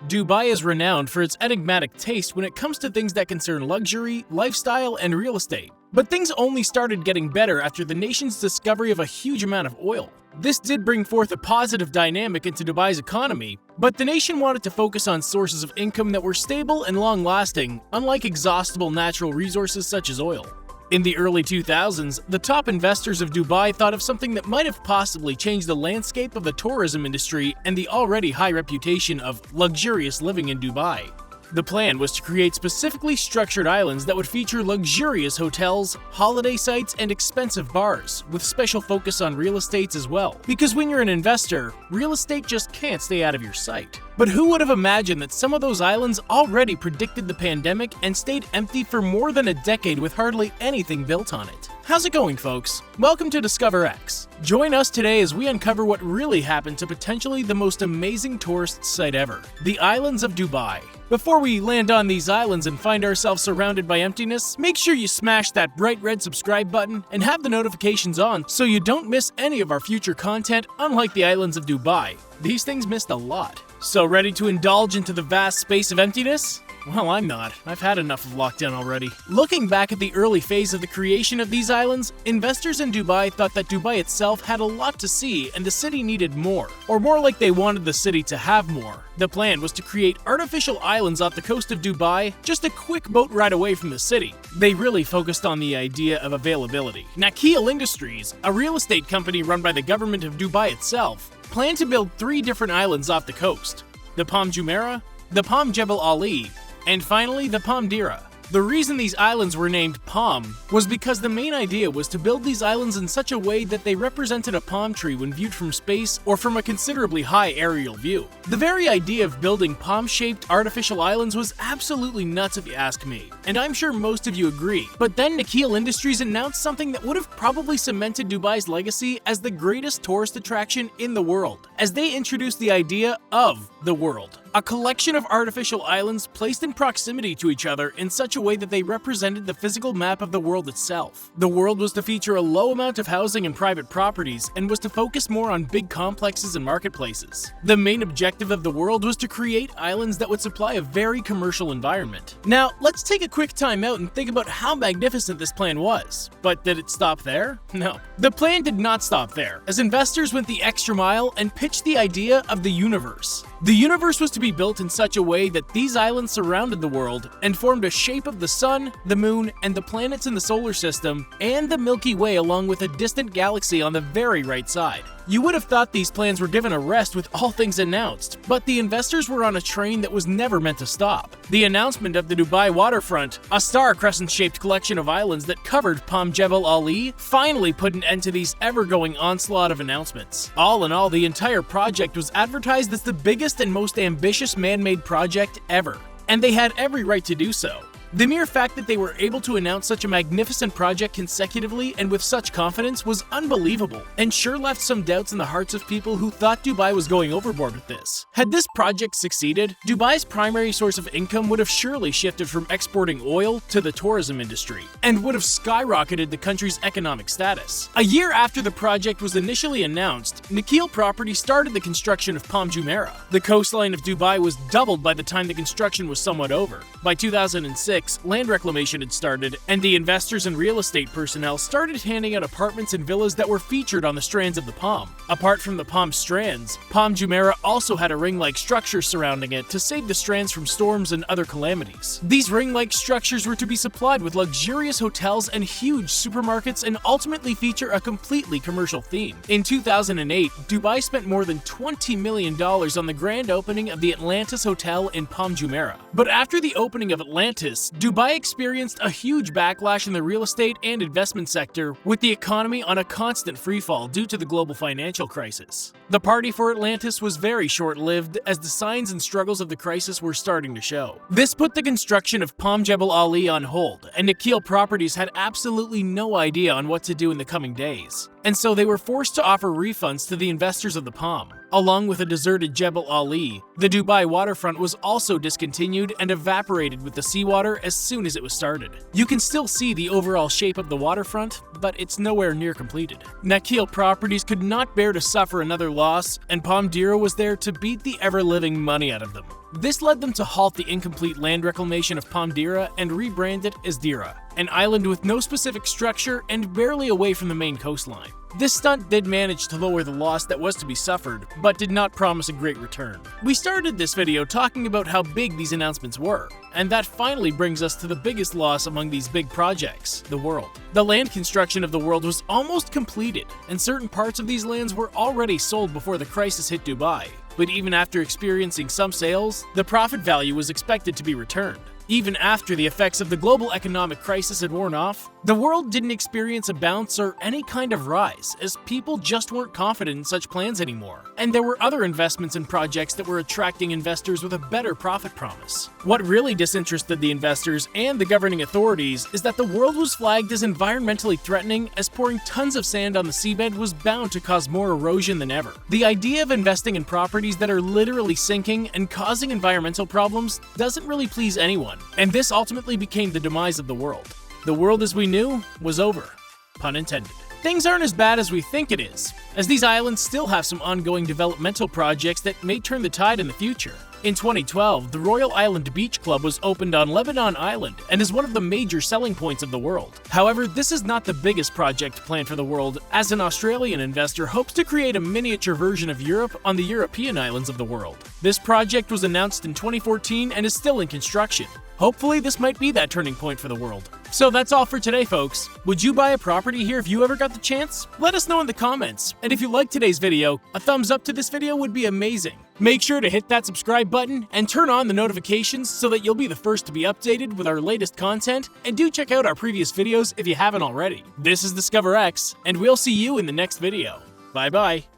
Dubai is renowned for its enigmatic taste when it comes to things that concern luxury, lifestyle, and real estate. But things only started getting better after the nation's discovery of a huge amount of oil. This did bring forth a positive dynamic into Dubai's economy, but the nation wanted to focus on sources of income that were stable and long-lasting, unlike exhaustible natural resources such as oil. In the early 2000s, the top investors of Dubai thought of something that might have possibly changed the landscape of the tourism industry and the already high reputation of luxurious living in Dubai. The plan was to create specifically structured islands that would feature luxurious hotels, holiday sites, and expensive bars, with special focus on real estate as well. Because when you're an investor, real estate just can't stay out of your sight. But who would have imagined that some of those islands already predicted the pandemic and stayed empty for more than a decade with hardly anything built on it? How's it going, folks? Welcome to Discover X. Join us today as we uncover what really happened to potentially the most amazing tourist site ever, the islands of Dubai. Before we land on these islands and find ourselves surrounded by emptiness, make sure you smash that bright red subscribe button and have the notifications on so you don't miss any of our future content, unlike the islands of Dubai. These things missed a lot. So ready to indulge into the vast space of emptiness? Well, I'm not. I've had enough of lockdown already. Looking back at the early phase of the creation of these islands, investors in Dubai thought that Dubai itself had a lot to see and the city needed more. Or more like they wanted the city to have more. The plan was to create artificial islands off the coast of Dubai, just a quick boat ride away from the city. They really focused on the idea of availability. Nakheel Industries, a real estate company run by the government of Dubai itself, planned to build 3 different islands off the coast: the Palm Jumeirah, the Palm Jebel Ali, and finally the Palm Deira. The reason these islands were named Palm was because the main idea was to build these islands in such a way that they represented a palm tree when viewed from space or from a considerably high aerial view. The very idea of building palm-shaped artificial islands was absolutely nuts if you ask me, and I'm sure most of you agree. But then Nakheel Industries announced something that would have probably cemented Dubai's legacy as the greatest tourist attraction in the world, as they introduced the idea of the world. A collection of artificial islands placed in proximity to each other in such a way that they represented the physical map of the world itself. The world was to feature a low amount of housing and private properties and was to focus more on big complexes and marketplaces. The main objective of the world was to create islands that would supply a very commercial environment. Now, let's take a quick time out and think about how magnificent this plan was. But did it stop there? No. The plan did not stop there, as investors went the extra mile and pitched the idea of the universe. The universe was to be built in such a way that these islands surrounded the world and formed a shape of the sun, the moon, and the planets in the solar system, and the Milky Way along with a distant galaxy on the very right side. You would have thought these plans were given a rest with all things announced, but the investors were on a train that was never meant to stop. The announcement of the Dubai waterfront, a star crescent-shaped collection of islands that covered Palm Jebel Ali, finally put an end to these ever-going onslaught of announcements. All in all, the entire project was advertised as the biggest and most ambitious man-made project ever, and they had every right to do so. The mere fact that they were able to announce such a magnificent project consecutively and with such confidence was unbelievable, and sure left some doubts in the hearts of people who thought Dubai was going overboard with this. Had this project succeeded, Dubai's primary source of income would have surely shifted from exporting oil to the tourism industry, and would have skyrocketed the country's economic status. A year after the project was initially announced, Nakheel Properties started the construction of Palm Jumeirah. The coastline of Dubai was doubled by the time the construction was somewhat over. By 2006, land reclamation had started, and the investors and real estate personnel started handing out apartments and villas that were featured on the strands of the palm. Apart from the palm strands, Palm Jumeirah also had a ring-like structure surrounding it to save the strands from storms and other calamities. These ring-like structures were to be supplied with luxurious hotels and huge supermarkets and ultimately feature a completely commercial theme. In 2008, Dubai spent more than $20 million on the grand opening of the Atlantis Hotel in Palm Jumeirah. But after the opening of Atlantis, Dubai experienced a huge backlash in the real estate and investment sector, with the economy on a constant freefall due to the global financial crisis. The party for Atlantis was very short-lived, as the signs and struggles of the crisis were starting to show. This put the construction of Palm Jebel Ali on hold, and Nakheel Properties had absolutely no idea on what to do in the coming days. And so they were forced to offer refunds to the investors of the Palm. along with a deserted Jebel Ali. The Dubai waterfront was also discontinued and evaporated with the seawater as soon as it was started. You can still see the overall shape of the waterfront, but it's nowhere near completed. Nakheel Properties could not bear to suffer another loss, and Palm Deira was there to beat the ever-living money out of them. This led them to halt the incomplete land reclamation of Palm Deira and rebrand it as Deira, an island with no specific structure and barely away from the main coastline. This stunt did manage to lower the loss that was to be suffered, but did not promise a great return. We started this video talking about how big these announcements were, and that finally brings us to the biggest loss among these big projects, the world. The land construction of the world was almost completed, and certain parts of these lands were already sold before the crisis hit Dubai. But even after experiencing some sales, the profit value was expected to be returned. Even after the effects of the global economic crisis had worn off, the world didn't experience a bounce or any kind of rise, as people just weren't confident in such plans anymore. And there were other investments and projects that were attracting investors with a better profit promise. What really disinterested the investors and the governing authorities is that the world was flagged as environmentally threatening, as pouring tons of sand on the seabed was bound to cause more erosion than ever. The idea of investing in properties that are literally sinking and causing environmental problems doesn't really please anyone. And this ultimately became the demise of the world. The world as we knew was over, pun intended. Things aren't as bad as we think it is, as these islands still have some ongoing developmental projects that may turn the tide in the future. In 2012, the Royal Island Beach Club was opened on Lebanon Island and is one of the major selling points of the world. However, this is not the biggest project planned for the world, as an Australian investor hopes to create a miniature version of Europe on the European islands of the world. This project was announced in 2014 and is still in construction. Hopefully, this might be that turning point for the world. So that's all for today, folks. Would you buy a property here if you ever got the chance? Let us know in the comments. And if you liked today's video, a thumbs up to this video would be amazing. Make sure to hit that subscribe button and turn on the notifications so that you'll be the first to be updated with our latest content, and do check out our previous videos if you haven't already. This is DiscoverX, and we'll see you in the next video. Bye-bye.